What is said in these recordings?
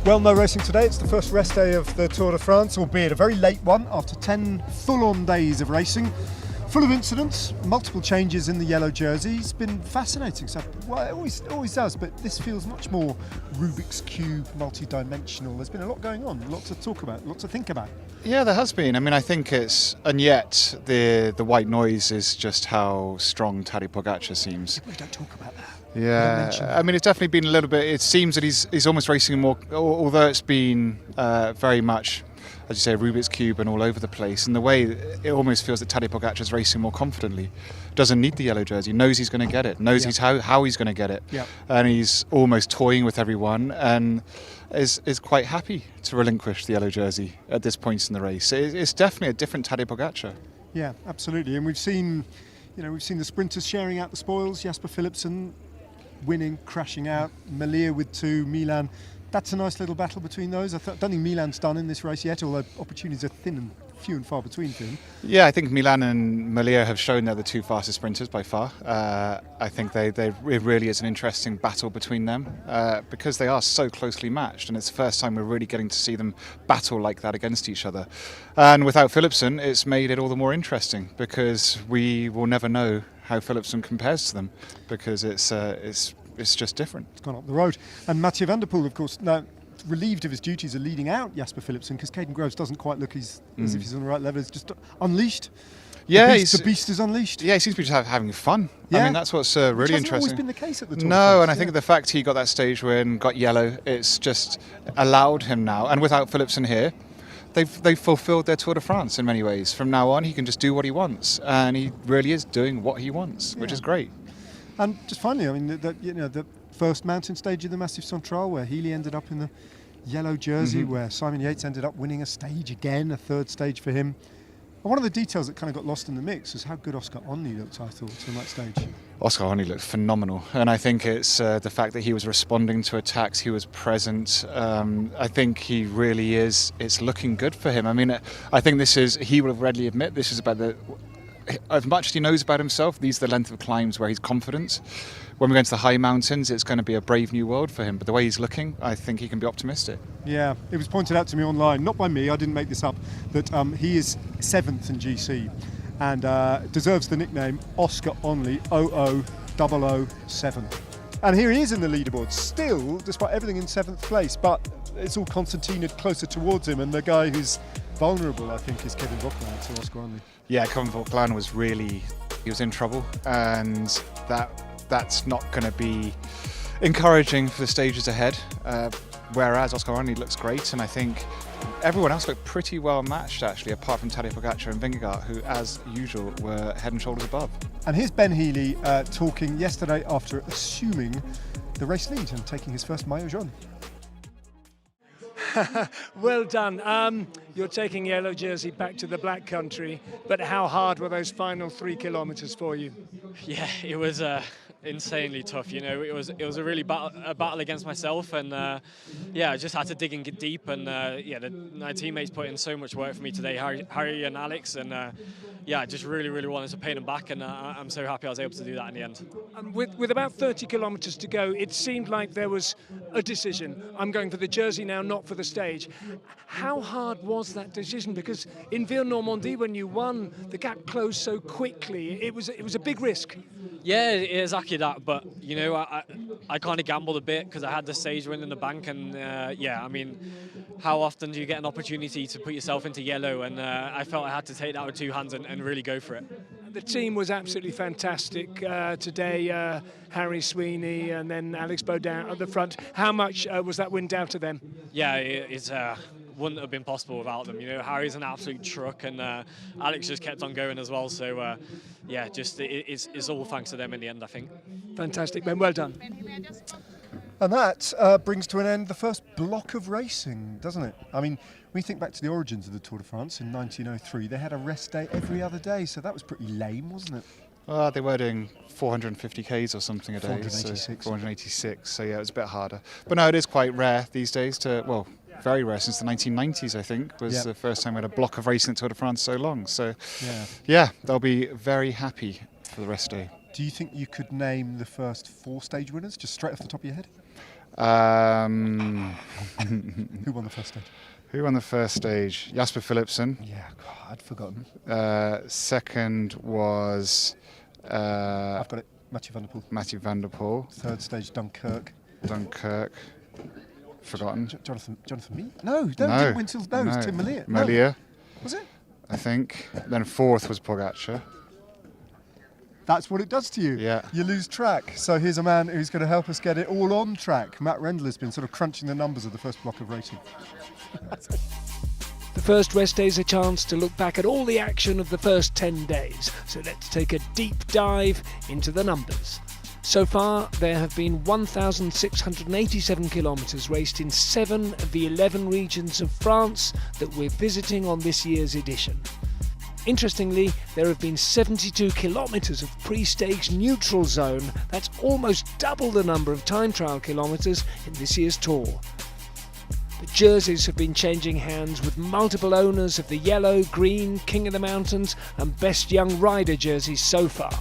Well, no racing today. It's the first rest day of the Tour de France, albeit a very late one after 10 full-on days of racing. Full of incidents, multiple changes in the yellow jersey. It's been fascinating. So, well, it always does, but this feels much more Rubik's Cube, multi-dimensional. There's been a lot going on, lots to talk about, lots to think about. Yeah, there has been. I mean, I think and yet the white noise is just how strong Tadej Pogačar seems. We don't talk about that. Yeah, I mean, it's definitely been a little bit. It seems that he's almost racing more, although it's been very much, as you say, Rubik's Cube and all over the place. In the way, it almost feels that Tadej Pogačar is racing more confidently. Doesn't need the yellow jersey. Knows he's going to get it. Knows how he's going to get it. Yeah. And he's almost toying with everyone and is quite happy to relinquish the yellow jersey at this point in the race. It's definitely a different Tadej Pogačar. Yeah, absolutely. And we've seen the sprinters sharing out the spoils. Jasper Philipsen winning, crashing out. Malia with 2, Milan. That's a nice little battle between those. I don't think Milan's done in this race yet, although opportunities are thin and few and far between for him. Yeah, I think Milan and Malia have shown they're the two fastest sprinters by far. I think it really is an interesting battle between them because they are so closely matched, and it's the first time we're really getting to see them battle like that against each other. And without Philipsen, it's made it all the more interesting because we will never know how Philipsen compares to them because it's just different. It's gone up the road. And Mathieu van der Poel, of course, now relieved of his duties of leading out Jasper Philipsen because Caden Groves doesn't quite look as if he's on the right level. It's just unleashed. Yeah, the beast is unleashed. Yeah, he seems to be just having fun. Yeah. I mean, that's what's really Which hasn't interesting. always been the case at the Tour. No, and I think the fact he got that stage win, got yellow, it's just allowed him now. And without Philipsen here, they've fulfilled their Tour de France in many ways. From now on, he can just do what he wants, and he really is doing what he wants, which is great. And just finally, I mean, the first mountain stage of the Massif Central, where Healey ended up in the yellow jersey, where Simon Yates ended up winning a stage again, a third stage for him. And one of the details that kind of got lost in the mix was how good Oscar Onley looked, I thought, on that stage. Oscar Onley looked phenomenal, and I think it's the fact that he was responding to attacks, he was present. I think he really is. It's looking good for him. I mean, I think he will readily admit this is about as much as he knows about himself, these are the length of climbs where he's confident. When we go into the high mountains, it's going to be a brave new world for him. But the way he's looking, I think he can be optimistic. Yeah, it was pointed out to me online, not by me, I didn't make this up, that he is 7th in GC and deserves the nickname Oscar Onley 00007. And here he is in the leaderboard, still, despite everything, in 7th place. But it's all concertinaed closer towards him, and the guy who's vulnerable, I think, is Kevin Vauquelin to Oscar Onley. Yeah, Kevin Vauquelin he was in trouble, and that's not going to be encouraging for the stages ahead. Whereas Oscar Onley looks great, and I think everyone else looked pretty well matched, actually, apart from Tadej Pogačar and Vingegaard, who, as usual, were head and shoulders above. And here's Ben Healey talking yesterday after assuming the race lead and taking his first maillot jaune. Well done. You're taking yellow jersey back to the black country, but how hard were those final 3 kilometres for you? Yeah, it was insanely tough. You know, it was a really a battle against myself, and I just had to dig in deep. And my teammates put in so much work for me today, Harry and Alex, and I just really wanted to pay them back, and I'm so happy I was able to do that in the end. With about 30 kilometres to go, it seemed like there was a decision. I'm going for the jersey now, not for the stage. How hard was that decision? Because in Ville-Normandie, when you won, the gap closed so quickly. It was a big risk. Yeah, exactly that. But you know, I kind of gambled a bit because I had the stage win in the bank, and I mean, how often do you get an opportunity to put yourself into yellow? And I felt I had to take that with 2 hands and really go for it. The team was absolutely fantastic today. Harry Sweeney and then Alex Baudin at the front. How much was that win down to them? Yeah, it wouldn't have been possible without them. You know, Harry's an absolute truck, and Alex just kept on going as well. So it's all thanks to them in the end, I think. Fantastic, Ben. Well done. And that brings to an end the first block of racing, doesn't it? I mean, when you think back to the origins of the Tour de France in 1903, they had a rest day every other day, so that was pretty lame, wasn't it? They were doing 450 Ks or something a day. 486. 486, so yeah, it was a bit harder. But no, it is quite rare these days very rare since the 1990s, I think, was the first time we had a block of racing at Tour de France so long. So yeah, they'll be very happy for the rest day. Do you think you could name the first 4 stage winners, just straight off the top of your head? Who won the first stage? Who won the first stage? Jasper Philipsen. Yeah, God, I'd forgotten. Second was... I've got it. Mathieu van der Poel. Third stage, Dunkirk. Forgotten. Jonathan Mee? No, didn't win till it was Tim Melier. Melier. Was it? I think. Then fourth was Pogacar. That's what it does to you. Yeah. You lose track. So here's a man who's going to help us get it all on track. Matt Rendell has been sort of crunching the numbers of the first block of racing. The first rest day is a chance to look back at all the action of the first 10 days. So let's take a deep dive into the numbers. So far, there have been 1,687 kilometres raced in 7 of the 11 regions of France that we're visiting on this year's edition. Interestingly, there have been 72 kilometres of pre-stage neutral zone. That's almost double the number of time trial kilometres in this year's tour. The jerseys have been changing hands with multiple owners of the yellow, green, King of the Mountains and Best Young Rider jerseys so far.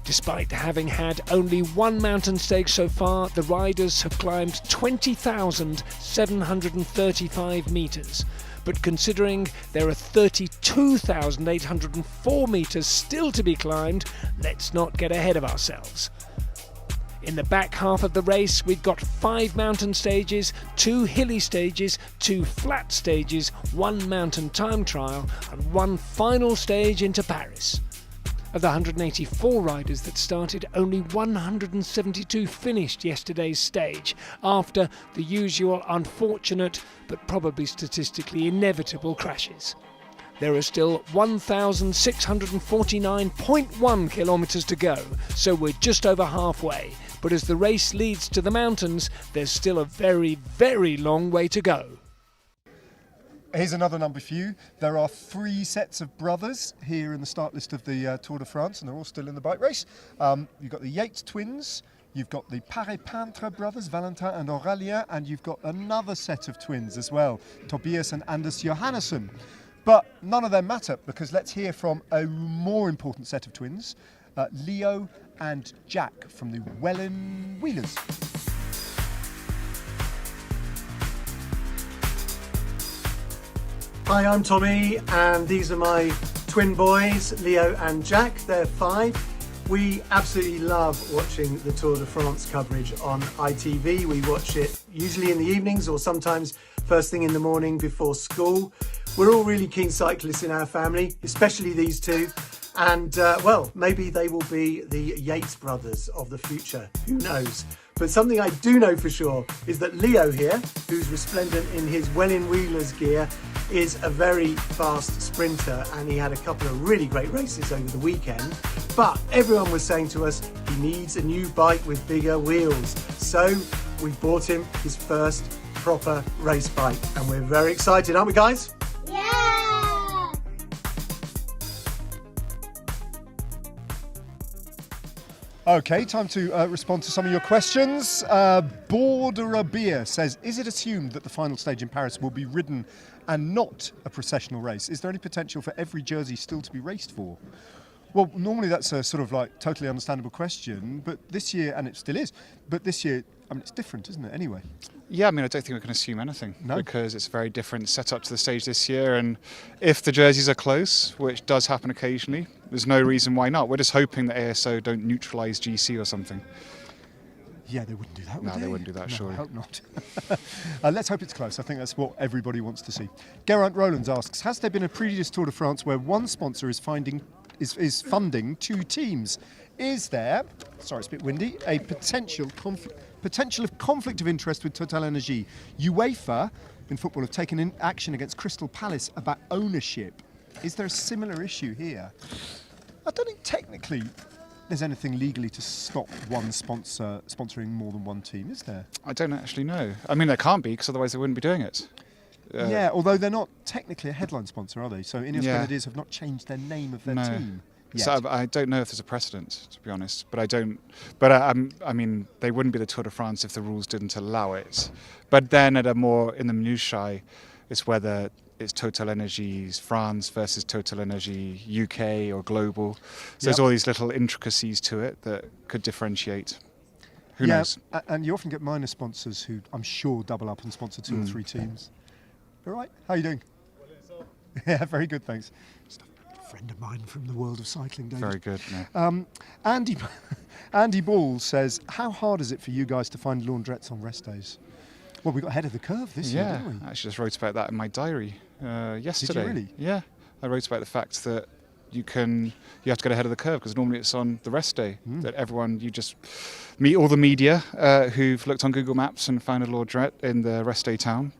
Despite having had only one mountain stage so far, the riders have climbed 20,735 metres. But considering there are 32,804 metres still to be climbed, let's not get ahead of ourselves. In the back half of the race, we've got 5 mountain stages, 2 hilly stages, 2 flat stages, 1 mountain time trial, and 1 final stage into Paris. Of the 184 riders that started, only 172 finished yesterday's stage, after the usual unfortunate, but probably statistically inevitable crashes. There are still 1,649.1 kilometres to go, so we're just over halfway. But as the race leads to the mountains, there's still a very, very long way to go. Here's another number for you. There are 3 sets of brothers here in the start list of the Tour de France, and they're all still in the bike race. You've got the Yates twins, you've got the Paré-Peintre brothers, Valentin and Aurélien, and you've got another set of twins as well, Tobias and Anders Johannesson. But none of them matter, because let's hear from a more important set of twins, Leo and Jack from the Welland Wheelers. Hi, I'm Tommy, and these are my twin boys, Leo and Jack. They're 5. We absolutely love watching the Tour de France coverage on ITV. We watch it usually in the evenings or sometimes first thing in the morning before school. We're all really keen cyclists in our family, especially these two. And, well, maybe they will be the Yates brothers of the future. Who knows? But something I do know for sure is that Leo here, who's resplendent in his Welland Wheelers gear, is a very fast sprinter, and he had a couple of really great races over the weekend. But everyone was saying to us he needs a new bike with bigger wheels. So we bought him his first proper race bike, and we're very excited, aren't we, guys? Yeah! Okay, time to respond to some of your questions. Borderer Beer says, is it assumed that the final stage in Paris will be ridden and not a processional race? Is there any potential for every jersey still to be raced for? Well, normally that's a sort of like totally understandable question, but this year, and it still is, but this year, I mean, it's different, isn't it, anyway? Yeah, I mean, I don't think we can assume anything, No. because it's a very different setup to the stage this year, and if the jerseys are close, which does happen occasionally, there's no reason why not. We're just hoping that ASO don't neutralise GC or something. Yeah, they wouldn't do that, would No, they? they wouldn't do that, No, surely. I hope not. Let's hope it's close. I think that's what everybody wants to see. Geraint Rowlands asks, has there been a previous Tour de France where one sponsor is funding 2 teams? Is there, sorry, it's a bit windy, a potential of conflict of interest with TotalEnergies? UEFA in football have taken in action against Crystal Palace about ownership. Is there a similar issue here? I don't think technically there's anything legally to stop one sponsor sponsoring more than one team, is there? I don't actually know. I mean, there can't be, because otherwise they wouldn't be doing it. Yeah, although they're not technically a headline sponsor, are they? So Ineos Yeah. Grenadiers have not changed their name of their No. team yet. So I don't know if there's a precedent, to be honest. But I don't. But I mean, they wouldn't be the Tour de France if the rules didn't allow it. But then at a more in the minutiae, it's whether it's TotalEnergies France versus TotalEnergies UK or global. So there's Yep. all these little intricacies to it that could differentiate. Who knows? And you often get minor sponsors who I'm sure double up and sponsor 2 or 3 teams. All right, how are you doing? Yeah, very good, thanks. Just a friend of mine from the world of cycling, David. Very good. No. Andy Ball says, how hard is it for you guys to find laundrettes on rest days? Well, we got ahead of the curve this year, didn't we? I actually just wrote about that in my diary yesterday. Did you really? Yeah, I wrote about the fact that you have to get ahead of the curve because normally it's on the rest day that you just meet all the media who've looked on Google Maps and found a laundrette in the rest day town.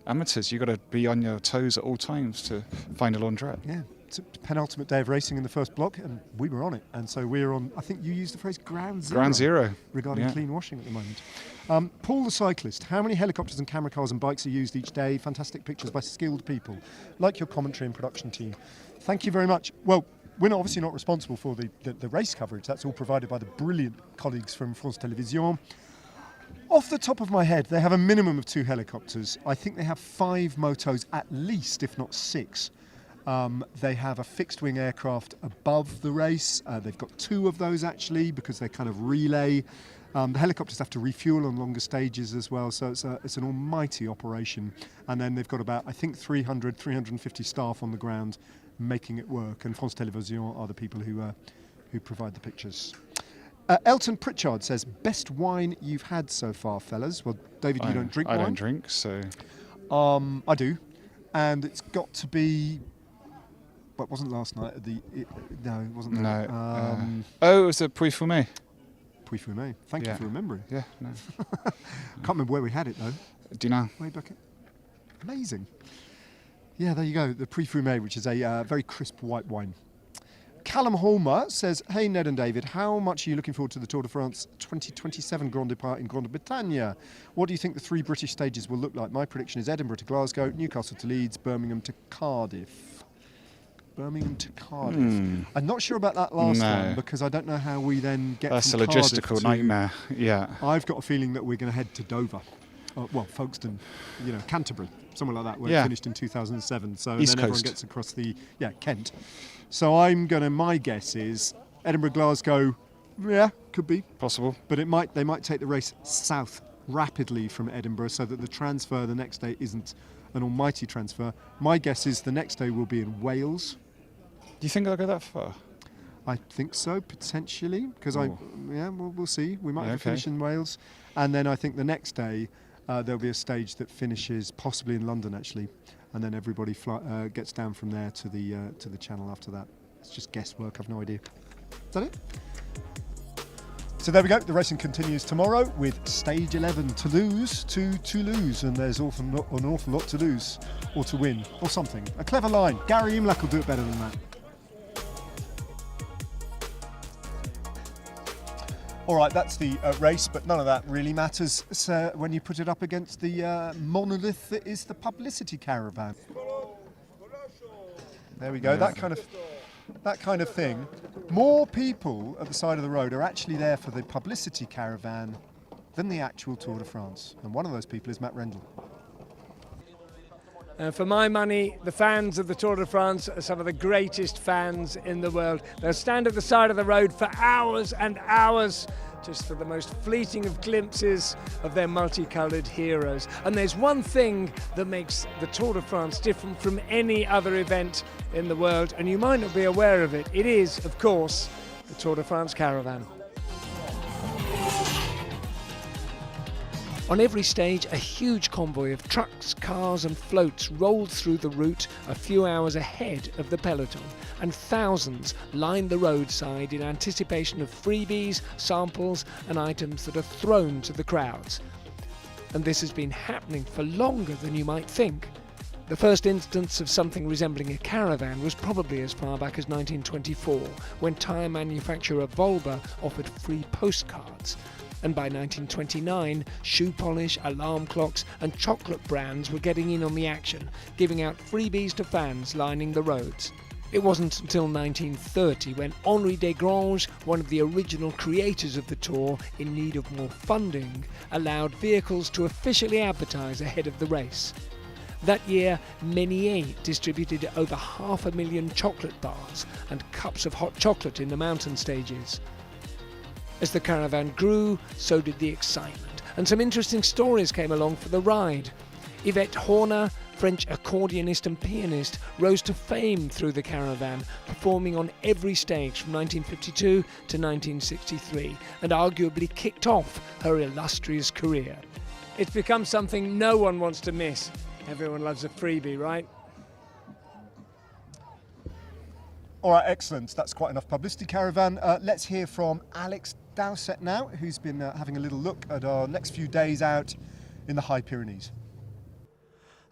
Amateurs, you've got to be on your toes at all times to find a laundrette. Yeah, it's a penultimate day of racing in the first block, and we were on it. And so we're on, I think you used the phrase ground zero. Ground zero. Regarding clean washing at the moment. Paul the cyclist, how many helicopters and camera cars and bikes are used each day? Fantastic pictures by skilled people, like your commentary and production team. Thank you very much. Well, we're obviously not responsible for the race coverage. That's all provided by the brilliant colleagues from France Télévisions. Off the top of my head, they have a minimum of 2 helicopters. I think they have 5 motos at least, if not 6. They have a fixed-wing aircraft above the race. They've got 2 of those, actually, because they're kind of relay. The helicopters have to refuel on longer stages as well, so it's an almighty operation. And then they've got about, I think, 300, 350 staff on the ground making it work. And France Télévisions are the people who provide the pictures. Elton Pritchard says, best wine you've had so far, fellas? Well, David, you don't drink wine. I don't drink, so... I do. And it's got to be... Well, it wasn't last night. No, it wasn't. No. It was a Puy-Fumé. Puy-Fumé. Thank you for remembering. Yeah, no. Can't remember where we had it, though. Dinan. Way back. Amazing. Yeah, there you go. The Puy-Fumé, which is a very crisp white wine. Callum Holmer says, hey Ned and David, how much are you looking forward to the Tour de France 2027 Grand Depart in Grande-Bretagne? What do you think the 3 British stages will look like? My prediction is Edinburgh to Glasgow, Newcastle to Leeds, Birmingham to Cardiff. I'm not sure about that last one because I don't know how we then get That's from a Cardiff logistical nightmare, yeah. I've got a feeling that we're going to head to Dover. Folkestone, Canterbury, somewhere like that, where it finished in 2007. So East and then Coast. Everyone gets across Kent. So my guess is Edinburgh, Glasgow, could be. Possible. But they might take the race south rapidly from Edinburgh so that the transfer the next day isn't an almighty transfer. My guess is the next day will be in Wales. Do you think they'll go that far? I think so, potentially, because we'll see. We might have to finish in Wales. And then I think the next day there'll be a stage that finishes possibly in London, actually. And then everybody gets down from there to the channel after that. It's just guesswork, I've no idea. Is that it? So there we go, the racing continues tomorrow with stage 11, Toulouse to Toulouse, and there's an awful lot to lose, or to win, or something. A clever line, Gary Imlach will do it better than that. All right, that's the race, but none of that really matters when you put it up against the monolith that is the publicity caravan. There we go, that kind of thing. More people at the side of the road are actually there for the publicity caravan than the actual Tour de France. And one of those people is Matt Rendell. For my money, the fans of the Tour de France are some of the greatest fans in the world. They'll stand at the side of the road for hours and hours just for the most fleeting of glimpses of their multicoloured heroes. And there's one thing that makes the Tour de France different from any other event in the world, and you might not be aware of it. It is, of course, the Tour de France caravan. On every stage, a huge convoy of trucks, cars and floats rolled through the route a few hours ahead of the peloton, and thousands lined the roadside in anticipation of freebies, samples and items that are thrown to the crowds. And this has been happening for longer than you might think. The first instance of something resembling a caravan was probably as far back as 1924, when tyre manufacturer Volvo offered free postcards. And by 1929, shoe polish, alarm clocks and chocolate brands were getting in on the action, giving out freebies to fans lining the roads. It wasn't until 1930 when Henri Desgrange, one of the original creators of the Tour, in need of more funding, allowed vehicles to officially advertise ahead of the race. That year, Menier distributed over 500,000 chocolate bars and cups of hot chocolate in the mountain stages. As the caravan grew, so did the excitement, and some interesting stories came along for the ride. Yvette Horner, French accordionist and pianist, rose to fame through the caravan, performing on every stage from 1952 to 1963, and arguably kicked off her illustrious career. It's become something no one wants to miss. Everyone loves a freebie, right? All right, excellent. That's quite enough publicity, Caravan. Let's hear from Alex Dowsett now, who's been having a little look at our next few days out in the High Pyrenees.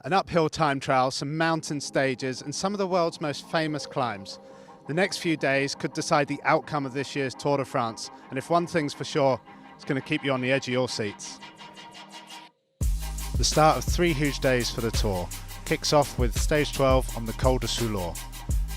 An uphill time trial, some mountain stages and some of the world's most famous climbs. The next few days could decide the outcome of this year's Tour de France, and if one thing's for sure, it's going to keep you on the edge of your seats. The start of 3 huge days for the Tour kicks off with stage 12 on the Col de Soulor.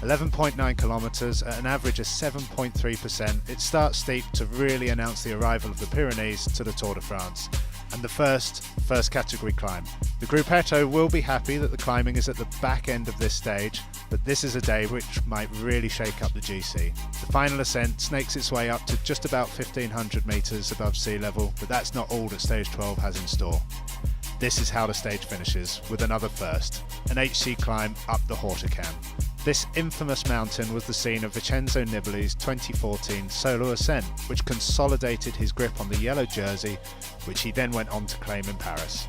11.9 kilometres at an average of 7.3%. It starts steep to really announce the arrival of the Pyrenees to the Tour de France, and the first category climb. The Gruppetto will be happy that the climbing is at the back end of this stage, but this is a day which might really shake up the GC. The final ascent snakes its way up to just about 1,500 metres above sea level, but that's not all that stage 12 has in store. This is how the stage finishes, with another first, an HC climb up the Hortocam. This infamous mountain was the scene of Vincenzo Nibali's 2014 solo ascent, which consolidated his grip on the yellow jersey, which he then went on to claim in Paris.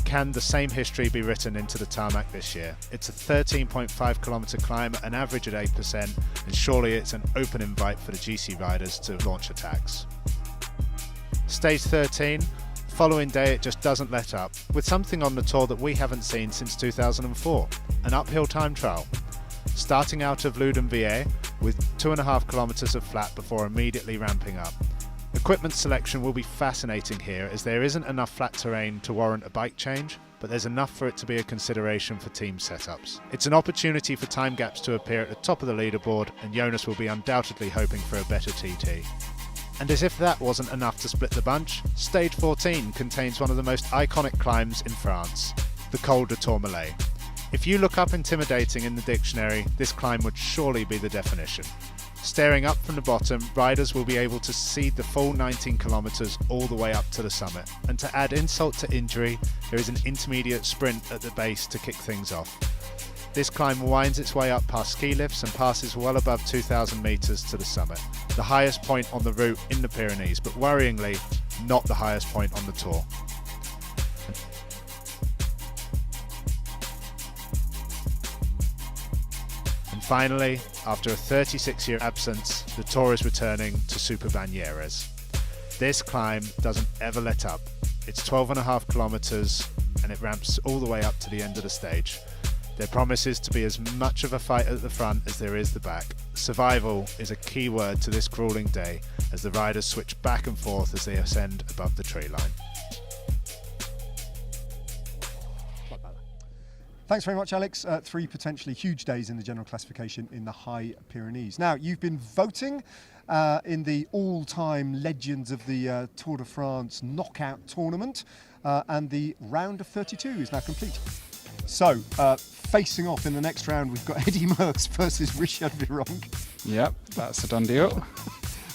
Can the same history be written into the tarmac this year? It's a 13.5 kilometre climb, an average at 8%, and surely it's an open invite for the GC riders to launch attacks. Stage 13, following day it just doesn't let up, with something on the Tour that we haven't seen since 2004, an uphill time trial. Starting out of Loudunvier with 2.5 kilometres of flat before immediately ramping up. Equipment selection will be fascinating here, as there isn't enough flat terrain to warrant a bike change, but there's enough for it to be a consideration for team setups. It's an opportunity for time gaps to appear at the top of the leaderboard, and Jonas will be undoubtedly hoping for a better TT. And as if that wasn't enough to split the bunch, stage 14 contains one of the most iconic climbs in France, the Col de Tourmalet. If you look up intimidating in the dictionary, this climb would surely be the definition. Staring up from the bottom, riders will be able to see the full 19 kilometres all the way up to the summit. And to add insult to injury, there is an intermediate sprint at the base to kick things off. This climb winds its way up past ski lifts and passes well above 2,000 metres to the summit, the highest point on the route in the Pyrenees, but worryingly, not the highest point on the Tour. Finally, after a 36-year absence, the Tour is returning to Superbanieres. This climb doesn't ever let up. It's 12.5 kilometres and it ramps all the way up to the end of the stage. There promises to be as much of a fight at the front as there is the back. Survival is a key word to this grueling day as the riders switch back and forth as they ascend above the tree line. Thanks very much, Alex. 3 potentially huge days in the general classification in the High Pyrenees. Now, you've been voting in the all-time legends of the Tour de France knockout tournament, and the round of 32 is now complete. So, facing off in the next round, we've got Eddy Merckx versus Richard Virenque. Yep, that's a done deal.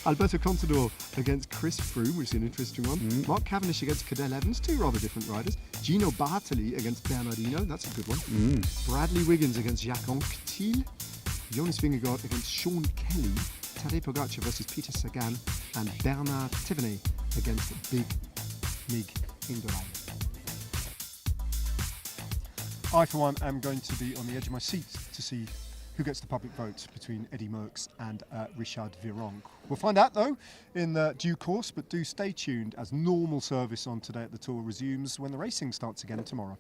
Alberto Contador against Chris Froome, which is an interesting one. Mark Cavendish against Cadel Evans, 2 rather different riders. Gino Bartali against Bernardino, that's a good one. Bradley Wiggins against Jacques Anquetil. Jonas Vingegaard against Sean Kelly. Tadej Pogacar versus Peter Sagan. And Bernard Thévenet against Big Mig Indurain. I, for one, am going to be on the edge of my seat to see who gets the public vote between Eddy Merckx and Richard Virenque. We'll find out, though, in due course, but do stay tuned as normal service on Today at the Tour resumes when the racing starts again tomorrow.